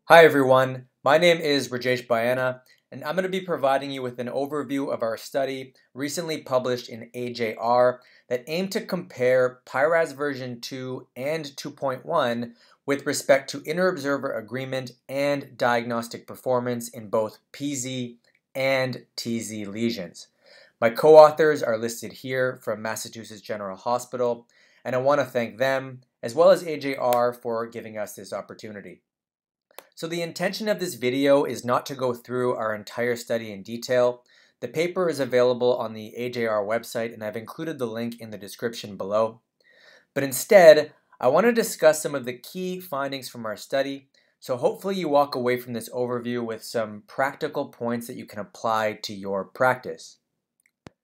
Hi everyone, my name is Rajesh Bhayana, and I'm going to be providing you with an overview of our study recently published in AJR that aimed to compare PI-RADS version 2 and 2.1 with respect to Interobserver agreement and diagnostic performance in both PZ and TZ lesions. My co-authors are listed here from Massachusetts General Hospital, and I want to thank them as well as AJR for giving us this opportunity. So the intention of this video is not to go through our entire study in detail. The paper is available on the AJR website, and I've included the link in the description below. But instead, I want to discuss some of the key findings from our study, so hopefully you walk away from this overview with some practical points that you can apply to your practice.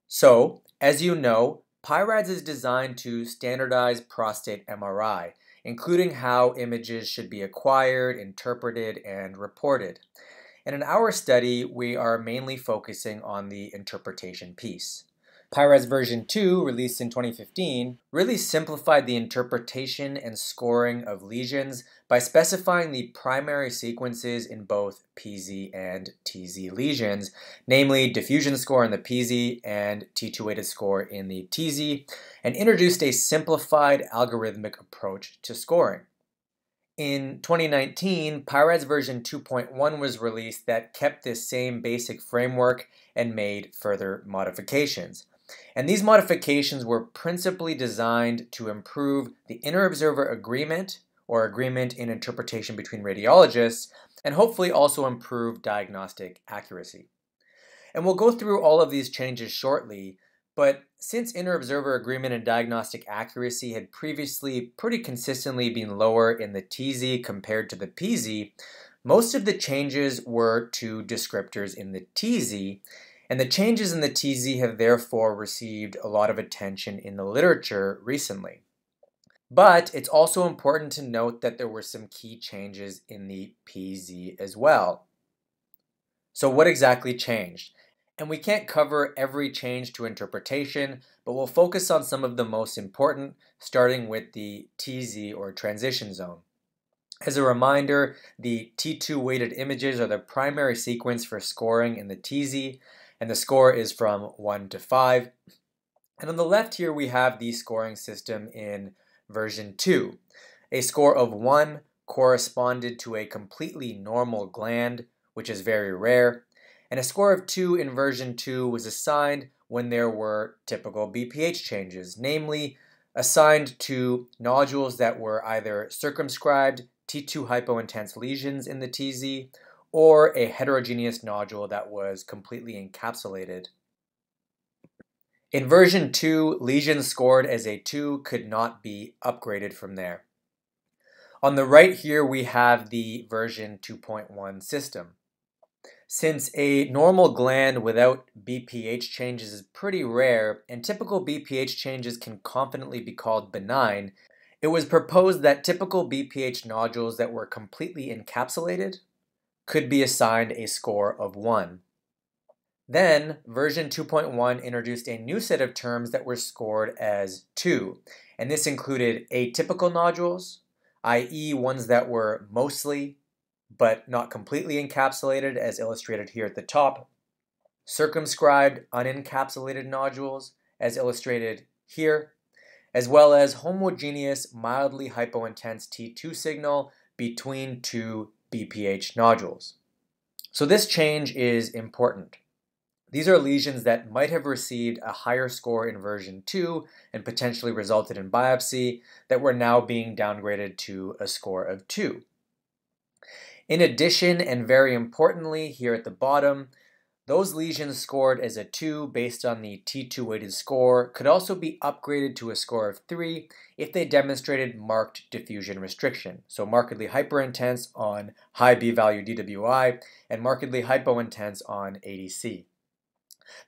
So, as you know, PI-RADS is designed to standardize prostate MRI, including how images should be acquired, interpreted, and reported. And in our study, we are mainly focusing on the interpretation piece. PI-RADS version 2, released in 2015, really simplified the interpretation and scoring of lesions by specifying the primary sequences in both PZ and TZ lesions, namely diffusion score in the PZ and T2-weighted score in the TZ, and introduced a simplified algorithmic approach to scoring. In 2019, PI-RADS version 2.1 was released that kept this same basic framework and made further modifications. And these modifications were principally designed to improve the interobserver agreement, or agreement in interpretation between radiologists, and hopefully also improve diagnostic accuracy. And we'll go through all of these changes shortly, but since interobserver agreement and diagnostic accuracy had previously pretty consistently been lower in the TZ compared to the PZ, most of the changes were to descriptors in the TZ, and the changes in the TZ have therefore received a lot of attention in the literature recently. But it's also important to note that there were some key changes in the PZ as well. So what exactly changed? And we can't cover every change to interpretation, but we'll focus on some of the most important, starting with the TZ or transition zone. As a reminder, the T2 weighted images are the primary sequence for scoring in the TZ, and the score is from 1 to 5. And on the left here we have the scoring system in version 2. A score of 1 corresponded to a completely normal gland, which is very rare, and a score of 2 in version 2 was assigned when there were typical BPH changes, namely assigned to nodules that were either circumscribed T2 hypointense lesions in the TZ, or a heterogeneous nodule that was completely encapsulated. In version 2, lesions scored as a 2 could not be upgraded from there. On the right here we have the version 2.1 system. Since a normal gland without BPH changes is pretty rare, and typical BPH changes can confidently be called benign, it was proposed that typical BPH nodules that were completely encapsulated could be assigned a score of 1. Then, version 2.1 introduced a new set of terms that were scored as 2, and this included atypical nodules, i.e. ones that were mostly but not completely encapsulated, as illustrated here at the top, circumscribed unencapsulated nodules, as illustrated here, as well as homogeneous mildly hypointense T2 signal between two BPH nodules. So this change is important. These are lesions that might have received a higher score in version 2 and potentially resulted in biopsy that were now being downgraded to a score of 2. In addition, and very importantly, here at the bottom, those lesions scored as a 2 based on the T2 weighted score could also be upgraded to a score of 3 if they demonstrated marked diffusion restriction, so markedly hyperintense on high B-value DWI and markedly hypointense on ADC.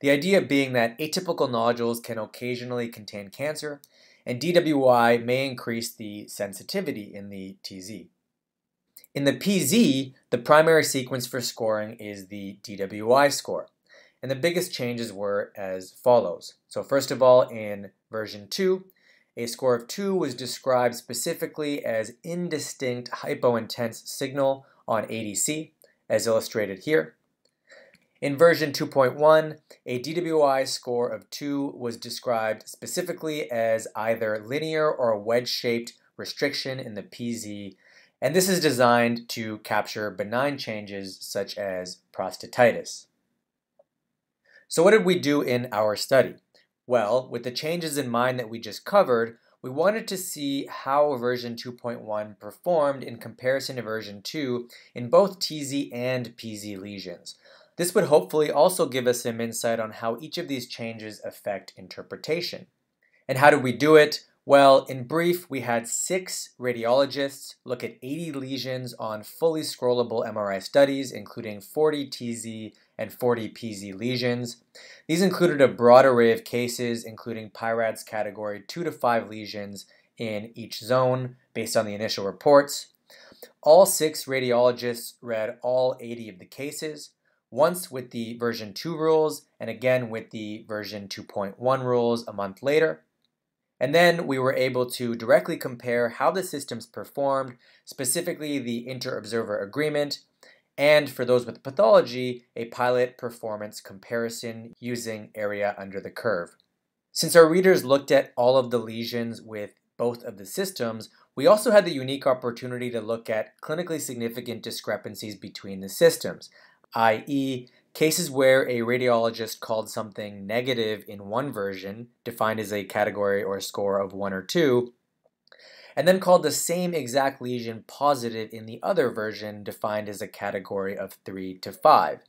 The idea being that atypical nodules can occasionally contain cancer, and DWI may increase the sensitivity in the TZ. In the PZ, the primary sequence for scoring is the DWI score, and the biggest changes were as follows. So first of all, in version 2, a score of 2 was described specifically as indistinct hypointense signal on ADC, as illustrated here. In version 2.1, a DWI score of 2 was described specifically as either linear or wedge-shaped restriction in the PZ, and this is designed to capture benign changes such as prostatitis. So what did we do in our study? Well, with the changes in mind that we just covered, we wanted to see how version 2.1 performed in comparison to version 2 in both TZ and PZ lesions. This would hopefully also give us some insight on how each of these changes affect interpretation. And how did we do it? Well, in brief, we had 6 radiologists look at 80 lesions on fully scrollable MRI studies, including 40 TZ and 40 PZ lesions. These included a broad array of cases, including PI-RADS category 2 to 5 lesions in each zone, based on the initial reports. All 6 radiologists read all 80 of the cases, once with the version 2 rules, and again with the version 2.1 rules a month later. And then we were able to directly compare how the systems performed, specifically the Interobserver agreement, and for those with pathology, a pilot performance comparison using area under the curve. Since our readers looked at all of the lesions with both of the systems, we also had the unique opportunity to look at clinically significant discrepancies between the systems, i.e., cases where a radiologist called something negative in one version, defined as a category or score of 1 or 2, and then called the same exact lesion positive in the other version, defined as a category of 3 to 5.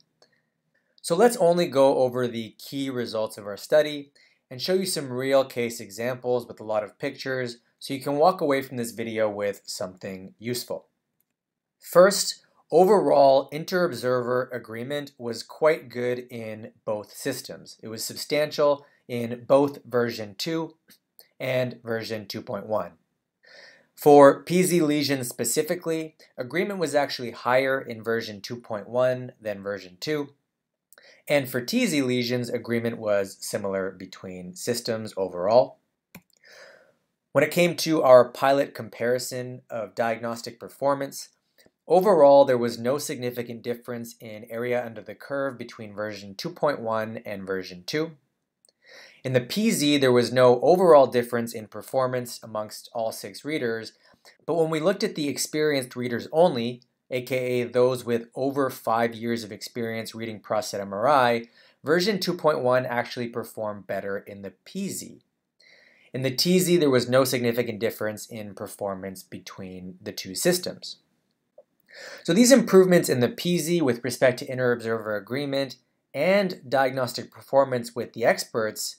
So let's only go over the key results of our study and show you some real case examples with a lot of pictures so you can walk away from this video with something useful. First, overall, Interobserver agreement was quite good in both systems. It was substantial in both version 2 and version 2.1. For PZ lesions specifically, agreement was actually higher in version 2.1 than version 2. And for TZ lesions, agreement was similar between systems overall. When it came to our pilot comparison of diagnostic performance, overall there was no significant difference in area under the curve between version 2.1 and version 2. In the PZ, there was no overall difference in performance amongst all 6 readers, but when we looked at the experienced readers only, aka those with over 5 years of experience reading prostate MRI, version 2.1 actually performed better in the PZ. In the TZ, there was no significant difference in performance between the two systems. So these improvements in the PZ with respect to Interobserver agreement and diagnostic performance with the experts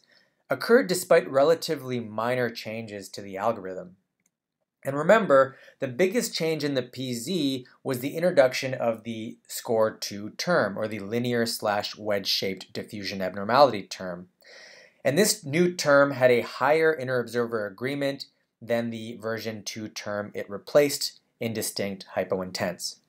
occurred despite relatively minor changes to the algorithm. And remember, the biggest change in the PZ was the introduction of the score 2 term, or the linear/wedge-shaped diffusion abnormality term. And this new term had a higher Interobserver agreement than the version 2 term it replaced, indistinct hypointense.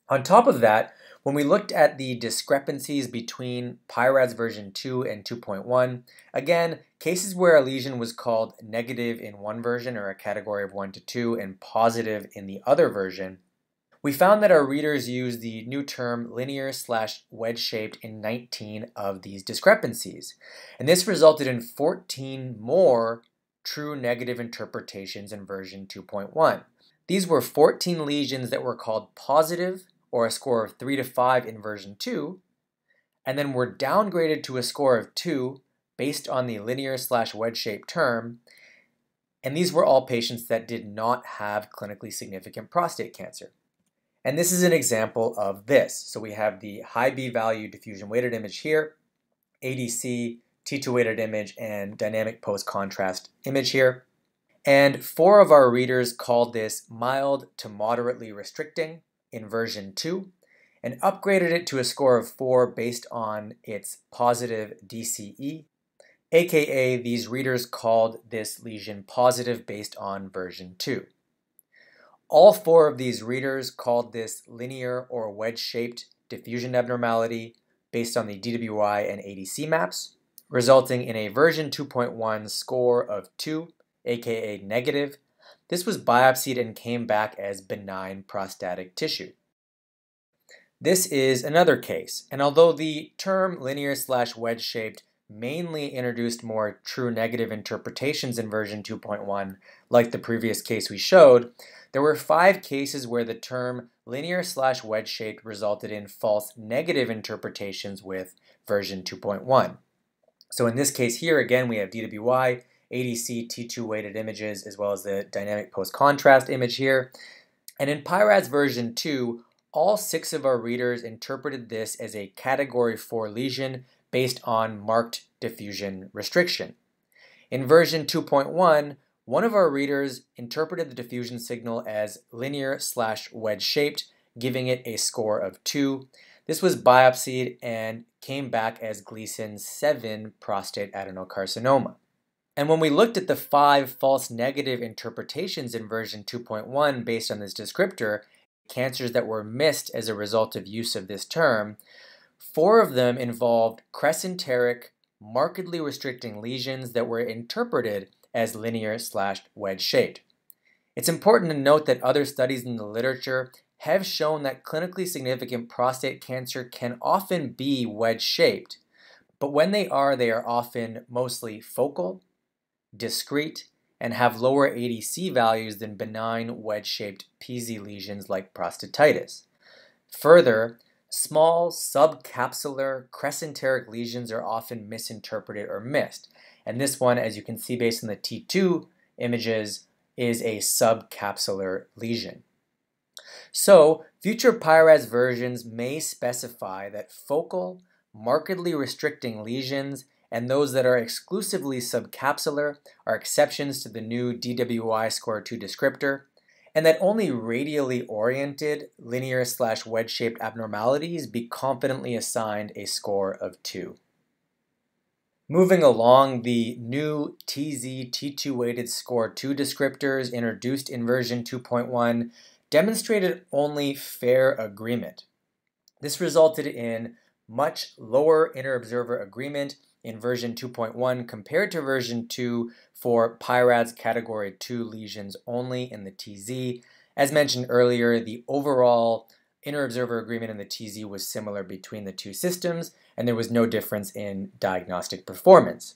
On top of that, when we looked at the discrepancies between PI-RADS version 2 and 2.1, again, cases where a lesion was called negative in one version, or a category of 1 to 2, and positive in the other version, we found that our readers used the new term linear/wedge-shaped in 19 of these discrepancies. And this resulted in 14 more true negative interpretations in version 2.1. These were 14 lesions that were called positive, or a score of 3 to 5 in version 2, and then were downgraded to a score of 2 based on the linear/wedge-shaped term, and these were all patients that did not have clinically significant prostate cancer. And this is an example of this. So we have the high B-value diffusion weighted image here, ADC, T2 weighted image, and dynamic post-contrast image here. And 4 of our readers called this mild to moderately restricting in version 2 and upgraded it to a score of 4 based on its positive DCE, aka these readers called this lesion positive based on version 2. All 4 of these readers called this linear or wedge-shaped diffusion abnormality based on the DWI and ADC maps, resulting in a version 2.1 score of 2, aka negative. This was biopsied and came back as benign prostatic tissue. This is another case, and although the term linear/wedge-shaped mainly introduced more true negative interpretations in version 2.1, like the previous case we showed, there were 5 cases where the term linear/wedge-shaped resulted in false negative interpretations with version 2.1. So in this case here, again, we have DWI, ADC, T2 weighted images, as well as the dynamic post-contrast image here. And in PI-RADS version 2, all 6 of our readers interpreted this as a category 4 lesion based on marked diffusion restriction. In version 2.1, one of our readers interpreted the diffusion signal as linear/wedge-shaped, giving it a score of 2. This was biopsied and came back as Gleason 7 prostate adenocarcinoma. And when we looked at the 5 false negative interpretations in version 2.1 based on this descriptor, cancers that were missed as a result of use of this term, 4 of them involved crescenteric, markedly restricting lesions that were interpreted as linear/wedge-shaped. It's important to note that other studies in the literature have shown that clinically significant prostate cancer can often be wedge-shaped, but when they are often mostly focal, discrete, and have lower ADC values than benign wedge-shaped PZ lesions like prostatitis. Further, small subcapsular crescenteric lesions are often misinterpreted or missed, and this one, as you can see based on the T2 images, is a subcapsular lesion. So, future PI-RADS versions may specify that focal, markedly restricting lesions and those that are exclusively subcapsular are exceptions to the new DWI score 2 descriptor, and that only radially oriented linear/wedge-shaped abnormalities be confidently assigned a score of 2. Moving along, the new TZ T2 weighted score 2 descriptors introduced in version 2.1 demonstrated only fair agreement. This resulted in much lower interobserver agreement in version 2.1 compared to version 2 for PI-RADS category 2 lesions only in the TZ. As mentioned earlier, the overall interobserver agreement in the TZ was similar between the two systems, and there was no difference in diagnostic performance.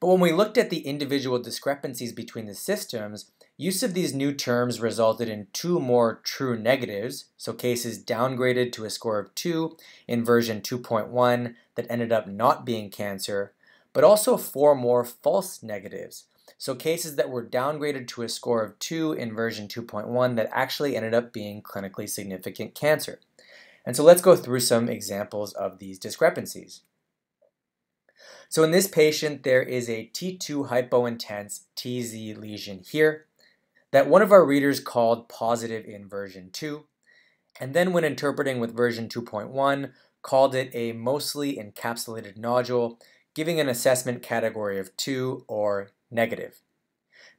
But when we looked at the individual discrepancies between the systems, use of these new terms resulted in 2 more true negatives, so cases downgraded to a score of 2 in version 2.1 that ended up not being cancer, but also 4 more false negatives, so cases that were downgraded to a score of 2 in version 2.1 that actually ended up being clinically significant cancer. And so let's go through some examples of these discrepancies. So in this patient, there is a T2 hypointense TZ lesion here that one of our readers called positive in version 2, and then when interpreting with version 2.1, called it a mostly encapsulated nodule, giving an assessment category of 2 or negative.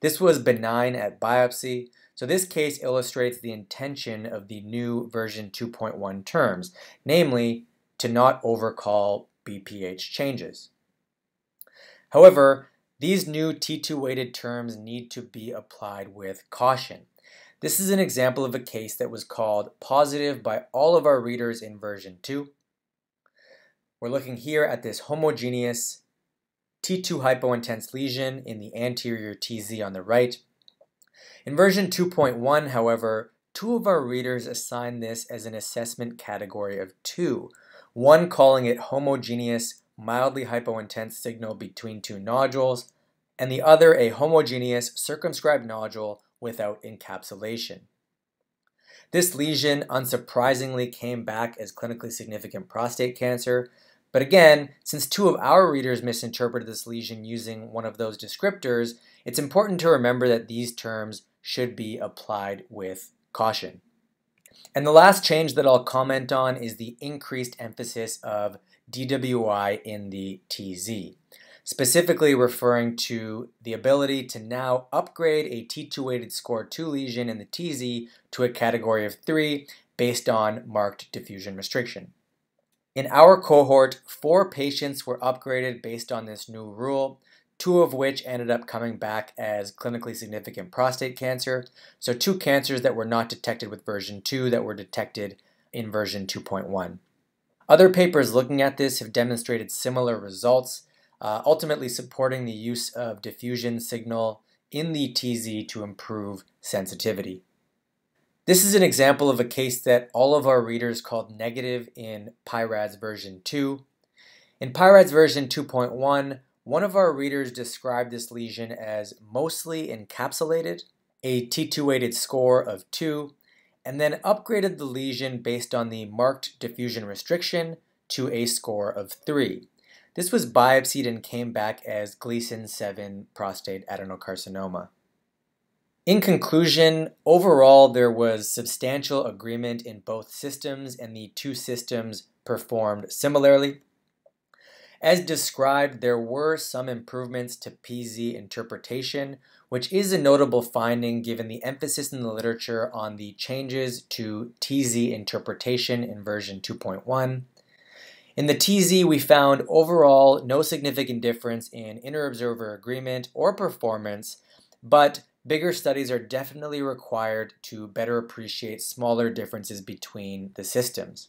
This was benign at biopsy, so this case illustrates the intention of the new version 2.1 terms, namely to not overcall BPH changes. However, these new T2 weighted terms need to be applied with caution. This is an example of a case that was called positive by all of our readers in version 2. We're looking here at this homogeneous T2 hypointense lesion in the anterior TZ on the right. In version 2.1, however, 2 of our readers assigned this as an assessment category of 2, one calling it homogeneous mildly hypointense signal between 2 nodules, and the other a homogeneous circumscribed nodule without encapsulation. This lesion unsurprisingly came back as clinically significant prostate cancer, but again, since 2 of our readers misinterpreted this lesion using one of those descriptors, it's important to remember that these terms should be applied with caution. And the last change that I'll comment on is the increased emphasis of DWI in the TZ, specifically referring to the ability to now upgrade a T2 weighted score 2 lesion in the TZ to a category of 3 based on marked diffusion restriction. In our cohort, 4 patients were upgraded based on this new rule, 2 of which ended up coming back as clinically significant prostate cancer, so 2 cancers that were not detected with version 2 that were detected in version 2.1. Other papers looking at this have demonstrated similar results, ultimately supporting the use of diffusion signal in the TZ to improve sensitivity. This is an example of a case that all of our readers called negative in PI-RADS version 2. In PI-RADS version 2.1, one of our readers described this lesion as mostly encapsulated, a T2 weighted score of 2, and then upgraded the lesion based on the marked diffusion restriction to a score of 3. This was biopsied and came back as Gleason 7 prostate adenocarcinoma. In conclusion, overall there was substantial agreement in both systems and the two systems performed similarly. As described, there were some improvements to PZ interpretation, which is a notable finding given the emphasis in the literature on the changes to TZ interpretation in version 2.1. In the TZ, we found overall no significant difference in interobserver agreement or performance, but bigger studies are definitely required to better appreciate smaller differences between the systems.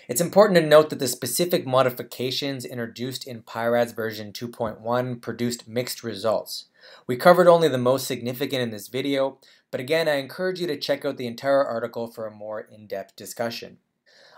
It's important to note that the specific modifications introduced in PI-RADS version 2.1 produced mixed results. We covered only the most significant in this video, but again, I encourage you to check out the entire article for a more in-depth discussion.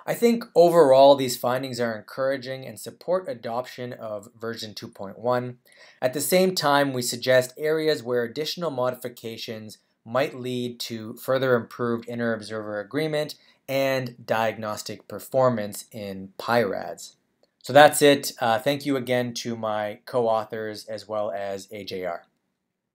I think overall these findings are encouraging and support adoption of version 2.1. At the same time, we suggest areas where additional modifications might lead to further improved interobserver agreement and diagnostic performance in PI-RADS. So that's it. Thank you again to my co-authors as well as AJR.